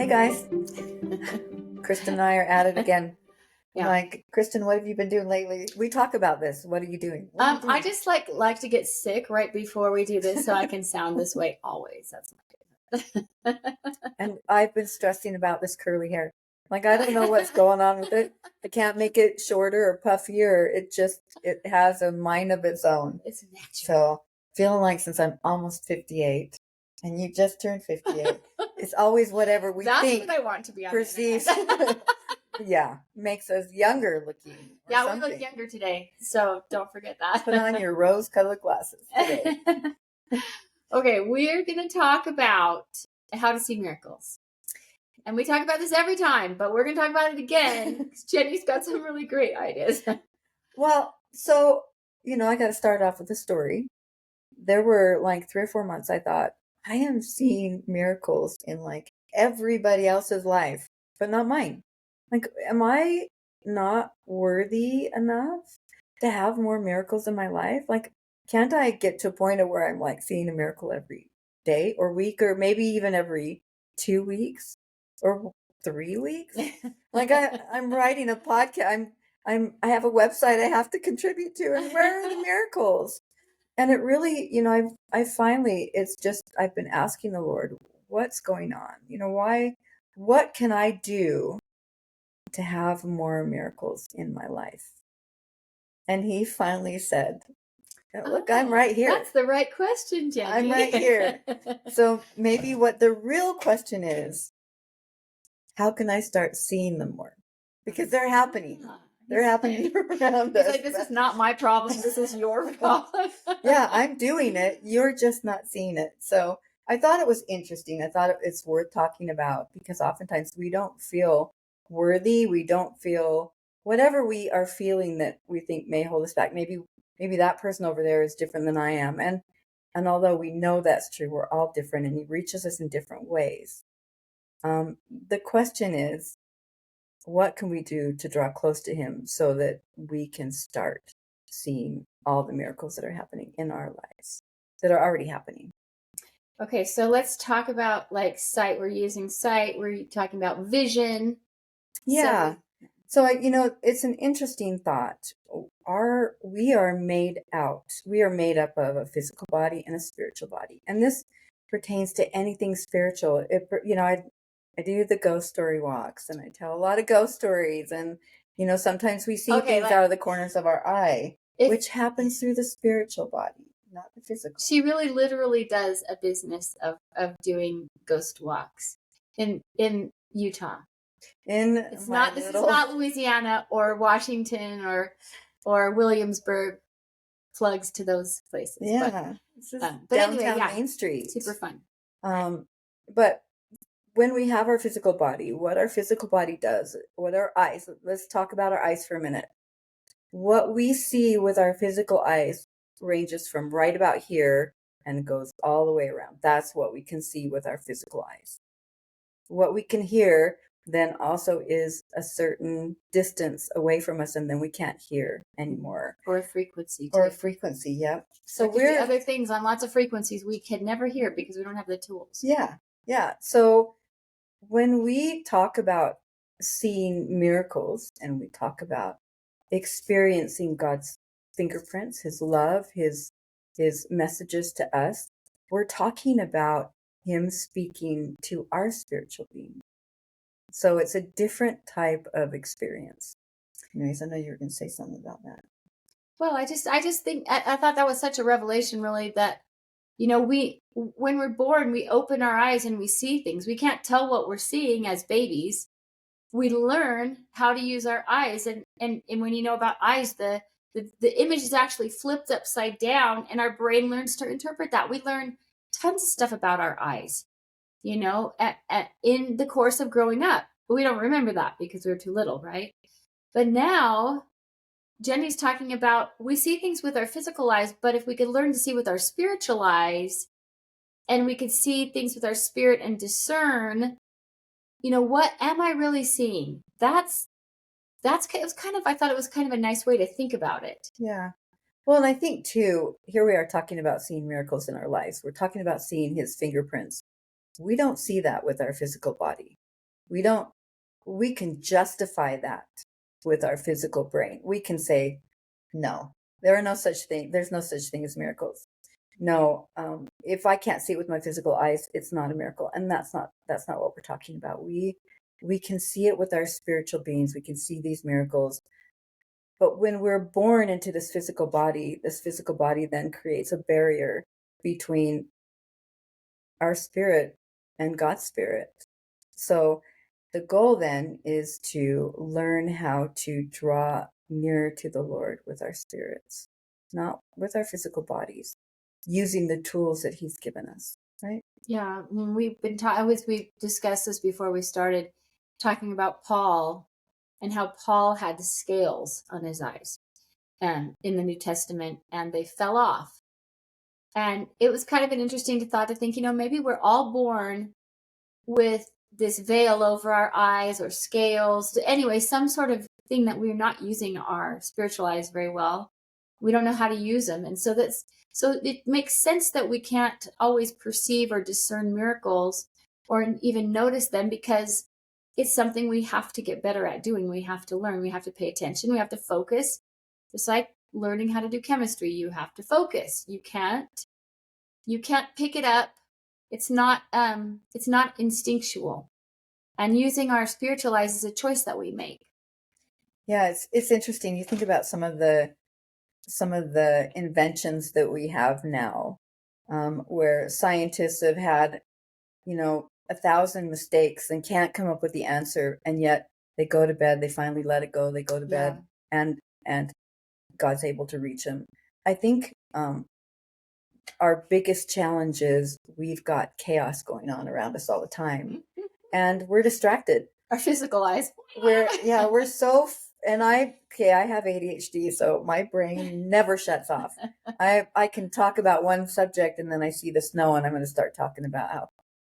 Hey guys, Kristen and I are at it again. Yeah. Like, Kristen, what have you been doing lately? We talk about this. What are you doing? What are you doing? I just like to get sick right before we do this so I can sound this way always. That's my favorite. And I've been stressing about this curly hair. Like, I don't know what's going on with it. I can't make it shorter or puffier. It has a mind of its own. It's natural. So, feeling like since I'm almost 58 and you just turned 58, it's always whatever we That's think what I want to be on the perceives. internet. Yeah, makes us younger looking. Or Yeah, we something. look younger today, so don't forget that. Put on your rose-colored glasses today. Okay, we're going to talk about how to see miracles. And we talk about this every time, but we're going to talk about it again because Jenny's got some really great ideas. Well, so, I got to start off with a story. There were like 3 or 4 months I thought, I am seeing miracles in like everybody else's life, but not mine. Like, am I not worthy enough to have more miracles in my life? Like, can't I get to a point where I'm like seeing a miracle every day or week or maybe even every 2 weeks or 3 weeks? Like I'm writing a podcast. I have a website I have to contribute to, and where are the miracles? And it really, I finally, it's just, I've been asking the Lord, what's going on? What can I do to have more miracles in my life? And he finally said, look, I'm right here. That's the right question, Jenny. I'm right here. So maybe what the real question is, how can I start seeing them more? Because they're happening. They're happening around us. He's like, this is not my problem. This is your problem. Yeah, I'm doing it. You're just not seeing it. So I thought it was interesting. I thought it's worth talking about because oftentimes we don't feel worthy. We don't feel whatever we are feeling that we think may hold us back. Maybe that person over there is different than I am. And although we know that's true, we're all different and he reaches us in different ways. The question is, what can we do to draw close to him so that we can start seeing all the miracles that are happening in our lives, that are already happening? Okay, so let's talk about like sight. We're using sight. We're talking about vision. Yeah. So it's an interesting thought. We are made up of a physical body and a spiritual body. And this pertains to anything spiritual. I do the ghost story walks and I tell a lot of ghost stories. And, sometimes we see things out of the corners of our eye, which happens through the spiritual body, not the physical. She really literally does a business of doing ghost walks in Utah. This is not Louisiana or Washington or Williamsburg. Plugs to those places. Yeah. But downtown anyway, Main Street. Super fun. But when we have our physical body, what our physical body does, what our eyes, let's talk about our eyes for a minute. What we see with our physical eyes ranges from right about here and goes all the way around. That's what we can see with our physical eyes. What we can hear then also is a certain distance away from us, and then we can't hear anymore. Or a frequency. Or a frequency, yep. So we're other things on lots of frequencies we can never hear because we don't have the tools. Yeah. So when we talk about seeing miracles and we talk about experiencing God's fingerprints, his love, his messages to us, we're talking about him speaking to our spiritual being. So it's a different type of experience. Anyways, I know you were going to say something about that. Well, I just think I thought that was such a revelation, really, that when we're born, we open our eyes and we see things. We can't tell what we're seeing as babies. We learn how to use our eyes, and when you know about eyes, the image is actually flipped upside down, and our brain learns to interpret that. We learn tons of stuff about our eyes, in the course of growing up. But we don't remember that because we were too little, right? But now Jenny's talking about we see things with our physical eyes, but if we could learn to see with our spiritual eyes, and we could see things with our spirit and discern, what am I really seeing? I thought it was kind of a nice way to think about it. Yeah. Well, and I think too, here we are talking about seeing miracles in our lives. We're talking about seeing his fingerprints. We don't see that with our physical body. We can justify that with our physical brain. We can say, no, there's no such thing as miracles. No, if I can't see it with my physical eyes, it's not a miracle. And that's not what we're talking about. We can see it with our spiritual beings. We can see these miracles. But when we're born into this physical body then creates a barrier between our spirit and God's spirit. So the goal then is to learn how to draw nearer to the Lord with our spirits, not with our physical bodies, using the tools that He's given us, right? Yeah, I mean, we discussed this before we started talking about Paul and how Paul had the scales on his eyes and in the New Testament, and they fell off. And it was kind of an interesting thought to think, maybe we're all born with this veil over our eyes or scales. Anyway, some sort of thing that we're not using our spiritual eyes very well. We don't know how to use them. And so it makes sense that we can't always perceive or discern miracles or even notice them, because it's something we have to get better at doing. We have to learn. We have to pay attention. We have to focus. Just like learning how to do chemistry, you have to focus. You can't pick it up. It's not instinctual. And using our spiritual eyes is a choice that we make. Yeah, it's interesting. You think about some of the inventions that we have now, where scientists have had, 1,000 mistakes and can't come up with the answer, and yet they go to bed, they finally let it go, they go to bed, and God's able to reach them. I think our biggest challenge is we've got chaos going on around us all the time, and we're distracted. Our physical eyes. We're so. And I have ADHD, so my brain never shuts off. I can talk about one subject and then I see the snow and I'm going to start talking about how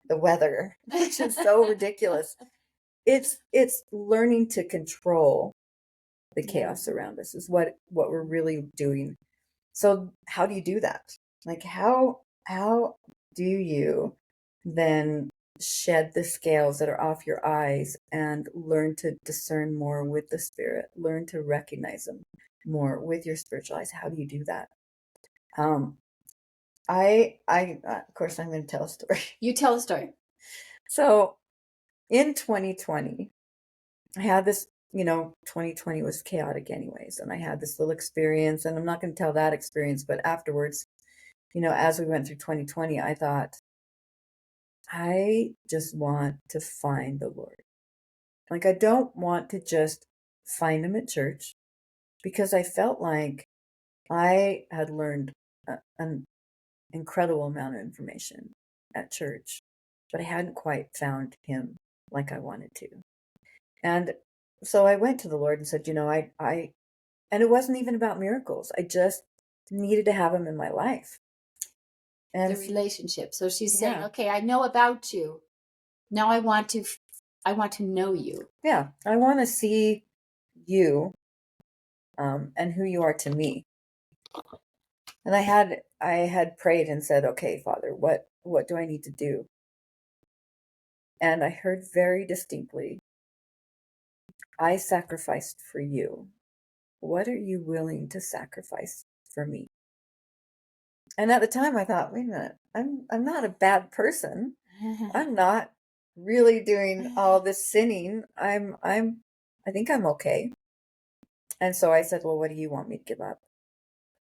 the weather, which is so ridiculous. It's learning to control the chaos around us is what we're really doing. So how do you do that? Like how do you then shed the scales that are off your eyes and learn to discern more with the spirit, learn to recognize them more with your spiritual eyes? How do you do that? I of course I'm going to tell a story. You tell a story. So in 2020, I had this, 2020 was chaotic anyways, and I had this little experience, and I'm not going to tell that experience, but afterwards, as we went through 2020, I thought, I just want to find the Lord. Like, I don't want to just find him at church, because I felt like I had learned an incredible amount of information at church, but I hadn't quite found him like I wanted to. And so I went to the Lord and said, and it wasn't even about miracles. I just needed to have him in my life. And the relationship. So she's saying, okay, I know about you. Now I want to know you. Yeah. I want to see you, and who you are to me. And I had prayed and said, okay, Father, what do I need to do? And I heard very distinctly, I sacrificed for you. What are you willing to sacrifice for me? And at the time I thought, wait a minute, I'm not a bad person. I'm not really doing all this sinning. I think I'm okay. And so I said, well, what do you want me to give up?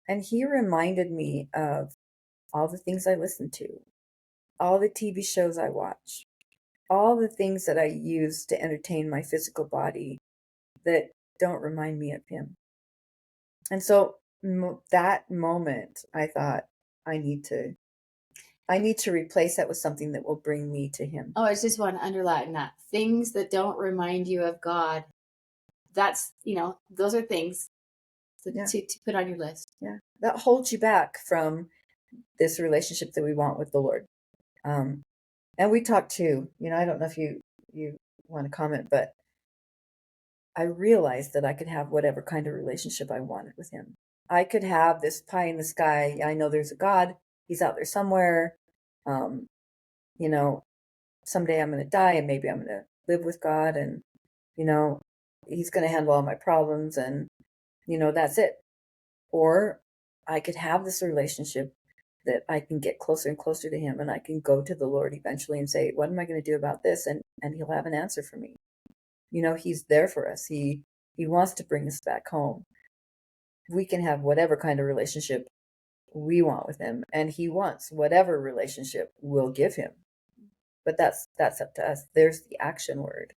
And he reminded me of all the things I listened to, all the TV shows I watch, all the things that I use to entertain my physical body that don't remind me of him. And so that moment, I thought, I need to replace that with something that will bring me to him. Oh, I just want to underline that. Things that don't remind you of God. That's, those are things to put on your list. Yeah. That holds you back from this relationship that we want with the Lord. And we talked too, I don't know if you want to comment, but I realized that I could have whatever kind of relationship I wanted with him. I could have this pie in the sky. I know there's a God. He's out there somewhere. Someday I'm going to die and maybe I'm going to live with God, and you know, he's going to handle all my problems, and that's it. Or I could have this relationship that I can get closer and closer to him, and I can go to the Lord eventually and say, what am I going to do about this? And he'll have an answer for me. He's there for us. He wants to bring us back home. We can have whatever kind of relationship we want with him, and he wants whatever relationship we'll give him. But that's up to us. There's the action word.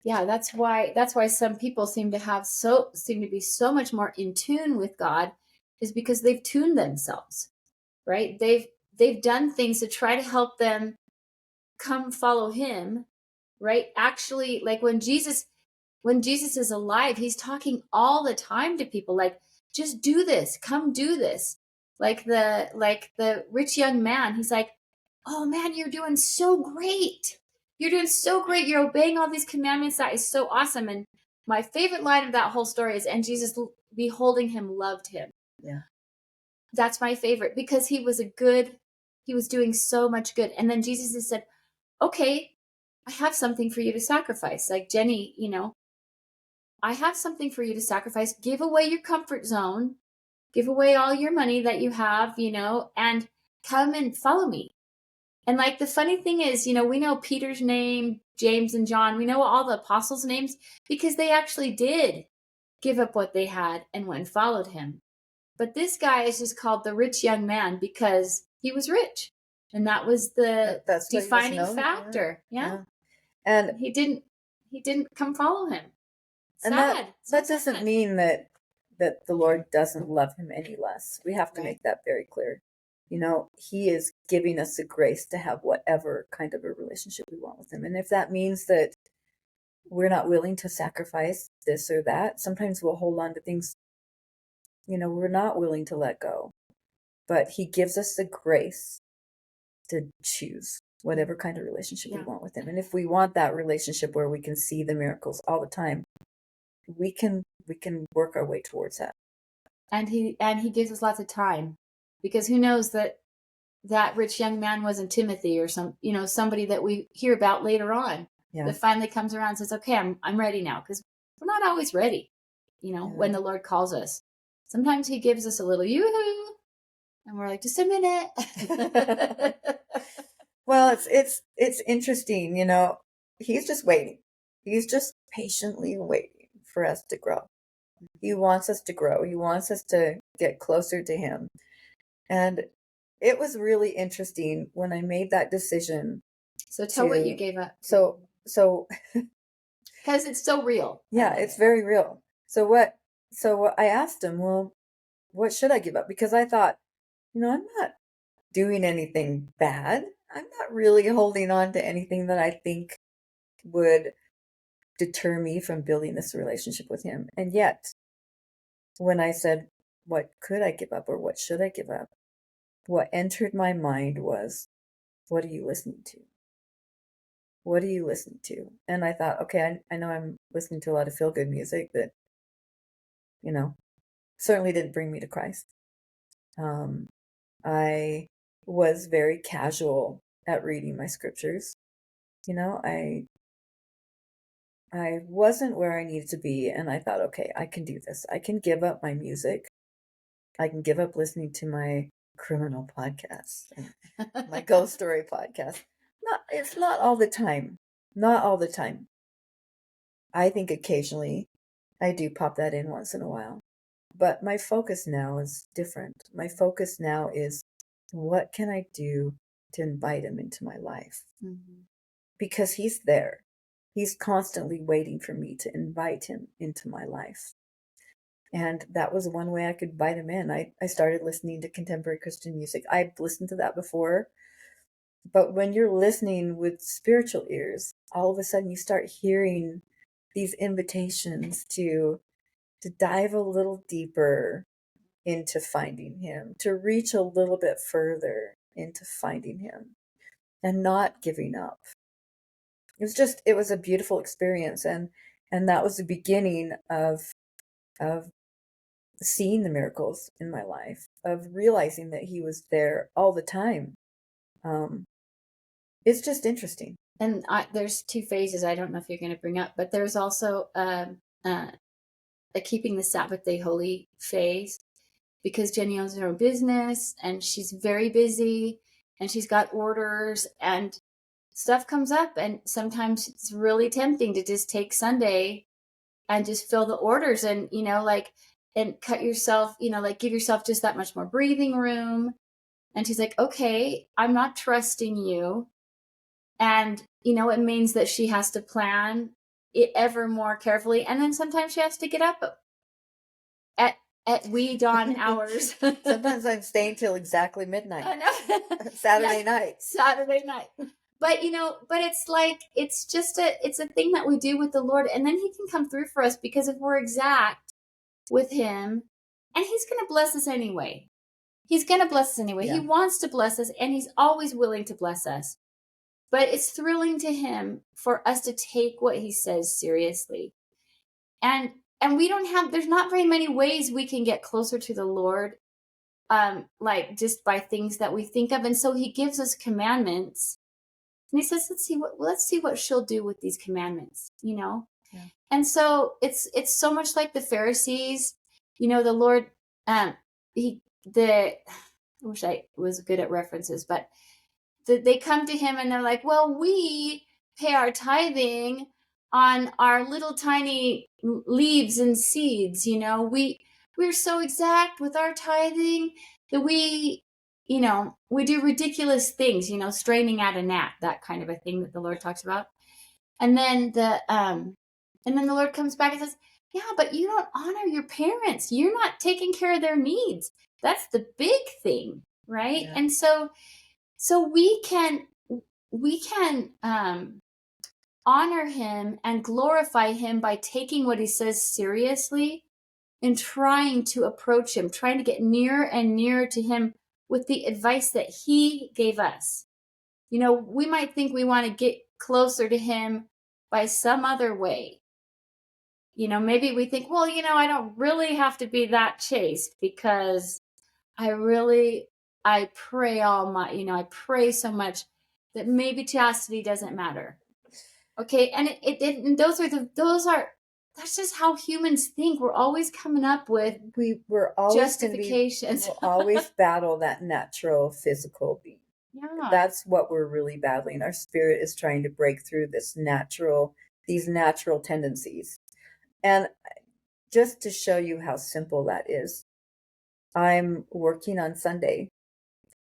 Yeah, that's why some people seem to be so much more in tune with God, is because they've tuned themselves, right? They've done things to try to help them come follow him, right? Actually, like when Jesus is alive, he's talking all the time to people, like, just do this, come do this. Like the rich young man, he's like, oh man, you're doing so great. You're doing so great. You're obeying all these commandments. That is so awesome. And my favorite line of that whole story is, and Jesus, beholding him, loved him. Yeah. That's my favorite, because he was doing so much good. And then Jesus has said, okay, I have something for you to sacrifice. Like, Jenny, I have something for you to sacrifice. Give away your comfort zone, give away all your money that you have, and come and follow me. And like, the funny thing is, we know Peter's name, James and John, we know all the apostles' names because they actually did give up what they had and went and followed him. But this guy is just called the rich young man because he was rich. And that was the defining factor. Yeah. And he didn't come follow him. Sad. And that doesn't mean that the Lord doesn't love him any less. We have to make that very clear. He is giving us the grace to have whatever kind of a relationship we want with him. And if that means that we're not willing to sacrifice this or that, sometimes we'll hold on to things, we're not willing to let go. But he gives us the grace to choose whatever kind of relationship we want with him. And if we want that relationship where we can see the miracles all the time, we can work our way towards that. And he gives us lots of time, because who knows that rich young man wasn't Timothy or somebody that we hear about later on, that finally comes around and says, okay, I'm ready now. Because we're not always ready, when the Lord calls us. Sometimes he gives us a little yoo-hoo, and we're like, just a minute. Well, it's interesting, he's just waiting. He's just patiently waiting for us to grow. He wants us to grow. He wants us to get closer to him. And it was really interesting when I made that decision. So tell what you gave up. So because it's so real. Yeah, it's very real. So I asked him, well, what should I give up? Because I thought, I'm not doing anything bad. I'm not really holding on to anything that I think would deter me from building this relationship with him. And yet, when I said, what could I give up, or what should I give up? What entered my mind was, what are you listening to? What are you listening to? And I thought, okay, I know I'm listening to a lot of feel-good music that, certainly didn't bring me to Christ. I was very casual at reading my scriptures. I wasn't where I needed to be, and I thought, okay, I can do this. I can give up my music. I can give up listening to my criminal podcast, my ghost story podcast. It's not all the time. Not all the time. I think occasionally I do pop that in once in a while. But my focus now is different. My focus now is, what can I do to invite him into my life? Mm-hmm. Because he's there. He's constantly waiting for me to invite him into my life. And that was one way I could invite him in. I started listening to contemporary Christian music. I'd listened to that before. But when you're listening with spiritual ears, all of a sudden you start hearing these invitations to dive a little deeper into finding him, to reach a little bit further into finding him, and not giving up. It was a beautiful experience, and that was the beginning of seeing the miracles in my life, of realizing that he was there all the time. It's just interesting. there's two phases. I don't know if you're going to bring up, but there's also a keeping the Sabbath day holy phase, because Jenny owns her own business and she's very busy and she's got orders and stuff comes up, and sometimes it's really tempting to just take Sunday and just fill the orders, and like, and cut yourself, like, give yourself just that much more breathing room. And she's like, okay, I'm not trusting you. And it means that she has to plan it ever more carefully, and then sometimes she has to get up at wee dawn hours. Sometimes I'm staying till exactly midnight. I know. Saturday night. Saturday night. But but it's like, it's a thing that we do with the Lord, and then he can come through for us, because if we're exact with him, and he's going to bless us anyway. He's going to bless us anyway. Yeah. He wants to bless us, and he's always willing to bless us. But it's thrilling to him for us to take what he says seriously. And there's not very many ways we can get closer to the Lord, like just by things that we think of. And so he gives us commandments, and he says, let's see what she'll do with these commandments, Yeah. And so it's so much like the Pharisees, the Lord, I wish I was good at references, but they come to him and they're like, well, we pay our tithing on our little tiny leaves and seeds. We're so exact with our tithing that we do ridiculous things, straining at a gnat, that kind of a thing that the Lord talks about. And then the Lord comes back and says, yeah, but you don't honor your parents. You're not taking care of their needs. That's the big thing, right? Yeah. And so we can honor him and glorify him by taking what he says seriously and trying to approach him, trying to get nearer and nearer to him with the advice that he gave us. We might think we want to get closer to him by some other way. Maybe we think, well, I don't really have to be that chaste, because I pray I pray so much that maybe chastity doesn't matter. Okay. And and that's just how humans think. We're always coming up with We're always justifications. We'll always battle that natural physical being. Yeah. That's what we're really battling. Our spirit is trying to break through these natural tendencies. And just to show you how simple that is, I'm working on Sunday,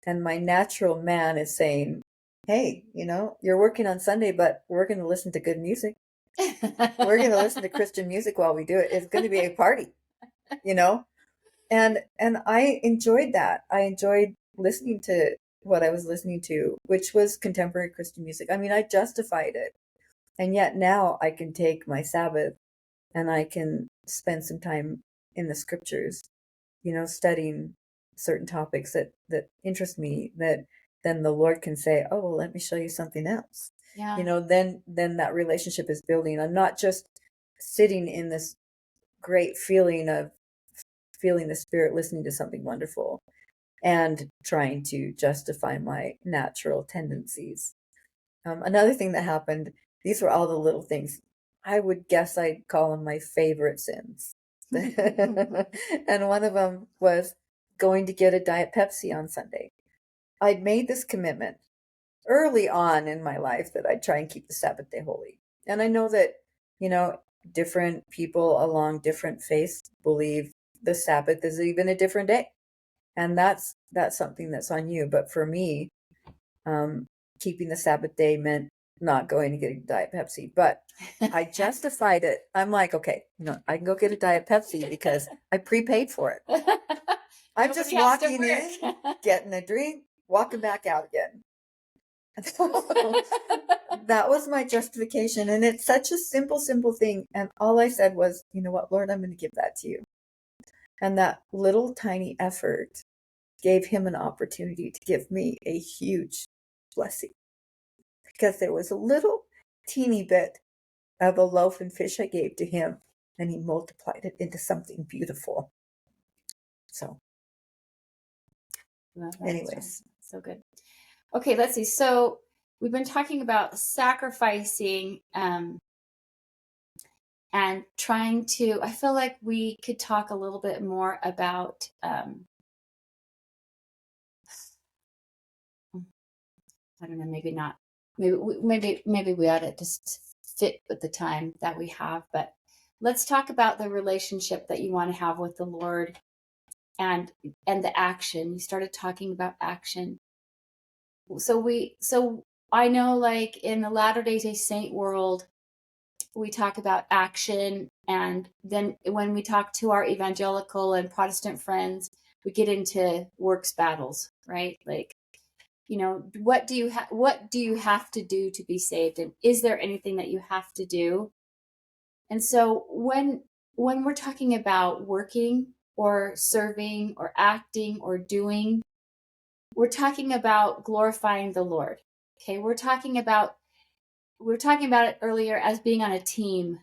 and my natural man is saying, hey, you're working on Sunday, but we're going to listen to good music. We're going to listen to Christian music while we do it. It's going to be a party, And I enjoyed that. I enjoyed listening to what I was listening to, which was contemporary Christian music. I mean, I justified it. And yet now I can take my Sabbath and I can spend some time in the scriptures, studying certain topics that interest me, that then the Lord can say, oh, well, let me show you something else. Yeah. Then that relationship is building. I'm not just sitting in this great feeling of feeling the Spirit, listening to something wonderful, and trying to justify my natural tendencies. Another thing that happened, these were all the little things. I would guess I'd call them my favorite sins. And one of them was going to get a Diet Pepsi on Sunday. I'd made this commitment early on in my life that I'd try and keep the Sabbath day holy. And I know that, different people along different faiths believe the Sabbath is even a different day. And that's something that's on you. But for me, keeping the Sabbath day meant not going to get a Diet Pepsi. But I justified it. I'm like, okay, I can go get a Diet Pepsi because I prepaid for it. I'm just walking in, getting a drink, walking back out again. That was my justification. And it's such a simple thing. And all I said was, you know what, Lord, I'm going to give that to you. And that little tiny effort gave him an opportunity to give me a huge blessing. Because there was a little teeny bit of a loaf and fish I gave to him, and he multiplied it into something beautiful. So, anyways. So good. Okay, let's see. So we've been talking about sacrificing, and trying to, I feel like we could talk a little bit more about, I don't know, maybe not. Maybe we ought to just fit with the time that we have. But let's talk about the relationship that you want to have with the Lord, and the action. You started talking about action. So I know, like in the Latter-day Saint world, we talk about action, and then when we talk to our evangelical and Protestant friends, we get into works battles, right? Like, what do you have to do to be saved, and is there anything that you have to do? And so when we're talking about working or serving or acting or doing, we're talking about glorifying the Lord. Okay, we were talking about it earlier as being on a team.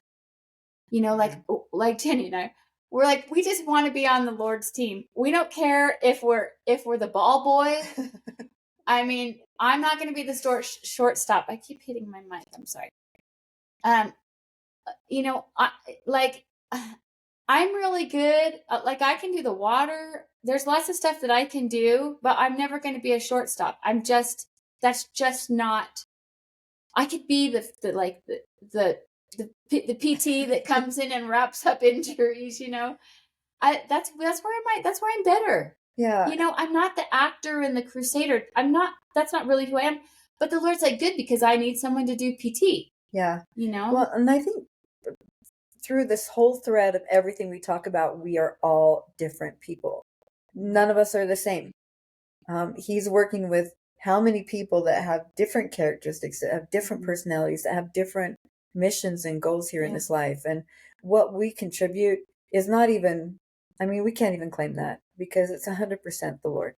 Like Jenny and I, we're like, we just want to be on the Lord's team. We don't care if we're the ball boy. I mean, I'm not going to be the shortstop. I keep hitting my mic. I'm sorry. I'm really good. Like, I can do the water. There's lots of stuff that I can do, but I'm never going to be a shortstop. That's just not. I could be the PT that comes in and wraps up injuries. That's where I'm better. Yeah. I'm not the actor and the crusader. That's not really who I am. But the Lord's like, good, because I need someone to do PT. Yeah. Well, and I think through this whole thread of everything we talk about, we are all different people. None of us are the same. He's working with how many people that have different characteristics, that have different personalities, that have different missions and goals here in this life. And what we contribute is not even, we can't even claim that, because it's 100% the Lord.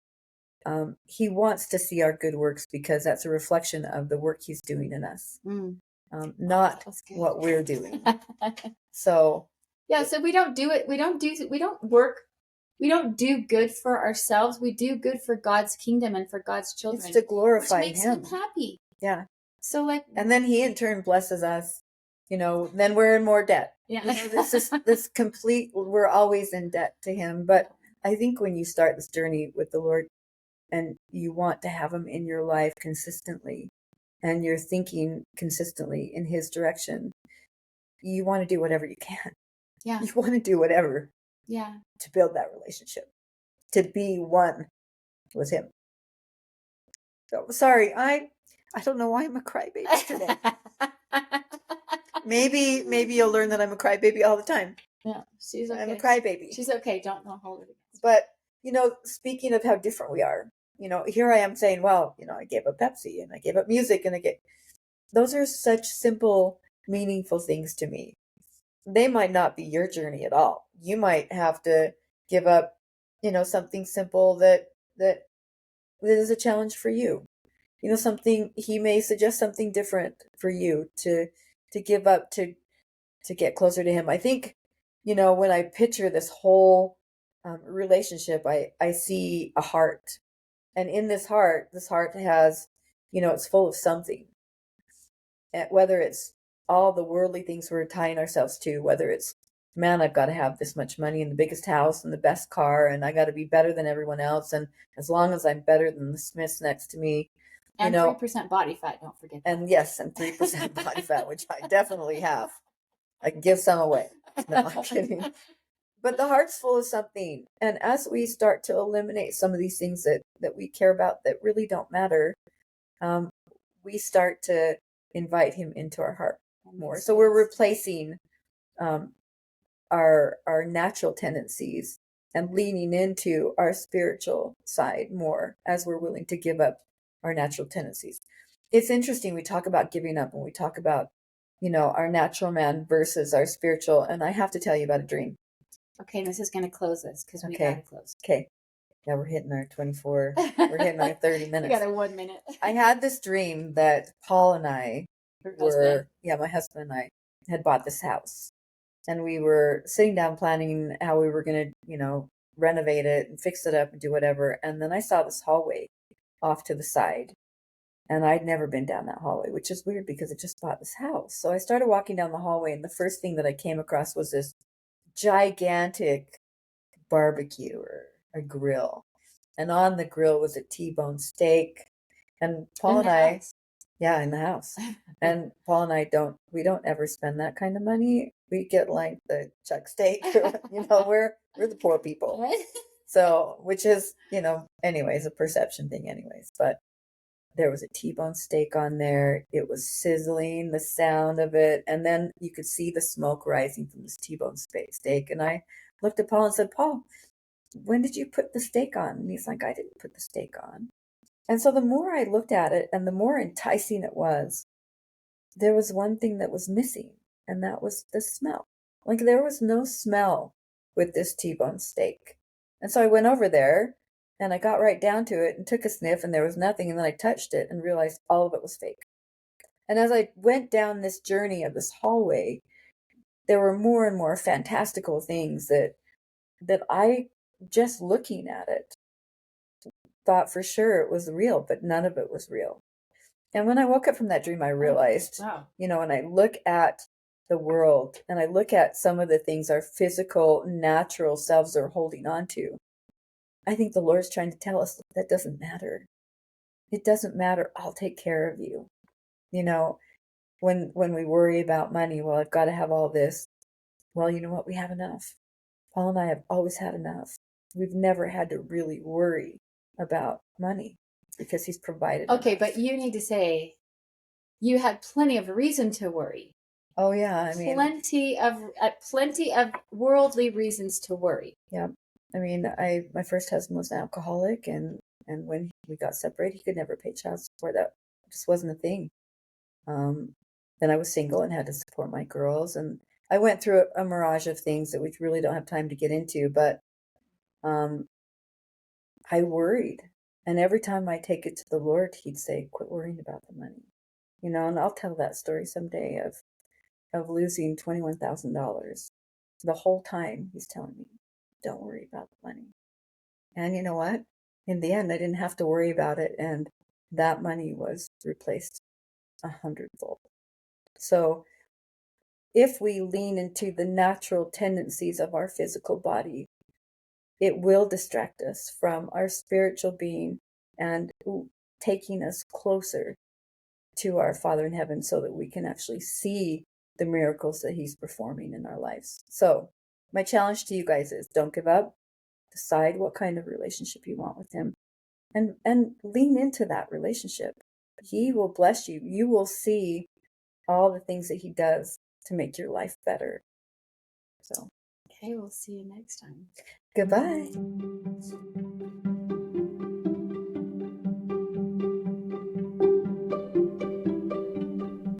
He wants to see our good works because that's a reflection of the work he's doing in us, not what we're doing. So we don't do it. We don't work. We don't do good for ourselves. We do good for God's kingdom and for God's children. It's to glorify which makes him. Happy. Yeah. So and then he in turn blesses us. Then we're in more debt. Yeah. This complete, we're always in debt to him. But I think when you start this journey with the Lord and you want to have him in your life consistently, and you're thinking consistently in his direction, you want to do whatever you can. Yeah. You want to do whatever. Yeah. To build that relationship, to be one with him. So sorry, I don't know why I'm a crybaby today. Maybe you'll learn that I'm a crybaby all the time. Yeah, she's okay. I'm a crybaby. She's okay. Don't hold it against. But speaking of how different we are, here I am saying, well, I gave up Pepsi and I gave up music and those are such simple, meaningful things to me. They might not be your journey at all. You might have to give up, something simple that is a challenge for you. Something, he may suggest something different for you to give up to get closer to him. I think, when I picture this whole relationship, I see a heart. And in this heart has, it's full of something. Whether it's all the worldly things we're tying ourselves to, whether it's, man, I've got to have this much money and the biggest house and the best car, and I got to be better than everyone else. And as long as I'm better than the Smiths next to me, and 3% body fat, don't forget that. And yes, and 3% body fat, which I definitely have. I can give some away. No, I'm kidding. But the heart's full of something. And as we start to eliminate some of these things that we care about that really don't matter, we start to invite him into our heart more. So we're replacing our natural tendencies and leaning into our spiritual side more as we're willing to give up our natural tendencies. It's interesting. We talk about giving up and we talk about, our natural man versus our spiritual. And I have to tell you about a dream. Okay, this is going to close this because we got to close. Okay. Yeah, we're hitting our 24, we're hitting our 30 minutes. We got a 1 minute. I had this dream that Paul and I my husband and I had bought this house. And we were sitting down planning how we were going to, renovate it and fix it up and do whatever. And then I saw this hallway off to the side. And I'd never been down that hallway, which is weird because I just bought this house. So I started walking down the hallway, and the first thing that I came across was this gigantic barbecue or a grill. And on the grill was a T-bone steak. And Paul In and the I, house. yeah, in the house. And Paul and I we don't ever spend that kind of money. We get like the chuck steak, or, we're the poor people. So, which is, anyways, a perception thing anyways. But there was a T-bone steak on there. It was sizzling, the sound of it. And then you could see the smoke rising from this T-bone steak. And I looked at Paul and said, Paul, when did you put the steak on? And he's like, I didn't put the steak on. And so the more I looked at it and the more enticing it was, there was one thing that was missing, and that was the smell. Like there was no smell with this T-bone steak. And so I went over there and I got right down to it and took a sniff, and there was nothing. And then I touched it and realized all of it was fake. And as I went down this journey of this hallway, there were more and more fantastical things that I, just looking at it, thought for sure it was real, but none of it was real. And when I woke up from that dream, I realized, Wow. when I look at the world and I look at some of the things our physical, natural selves are holding on to, I think the Lord's trying to tell us that doesn't matter. It doesn't matter. I'll take care of you. When we worry about money, well, I've got to have all this. Well, you know what? We have enough. Paul and I have always had enough. We've never had to really worry about money because he's provided Okay, enough. but you need to say you had plenty of reason to worry. Oh yeah, I mean, plenty of worldly reasons to worry. yeah. I mean, my first husband was an alcoholic, and when we got separated, he could never pay child support. That just wasn't a thing. Then I was single and had to support my girls, and I went through a mirage of things that we really don't have time to get into, but I worried. And every time I take it to the Lord, he'd say, quit worrying about the money. And I'll tell that story someday of losing $21,000. The whole time he's telling me, don't worry about the money. And you know what? In the end, I didn't have to worry about it, and that money was replaced 100-fold. So if we lean into the natural tendencies of our physical body, it will distract us from our spiritual being and taking us closer to our Father in heaven so that we can actually see the miracles that he's performing in our lives. So my challenge to you guys is don't give up. Decide what kind of relationship you want with him, and lean into that relationship. He will bless you. You will see all the things that he does to make your life better. So, Okay, we'll see you next time. goodbye.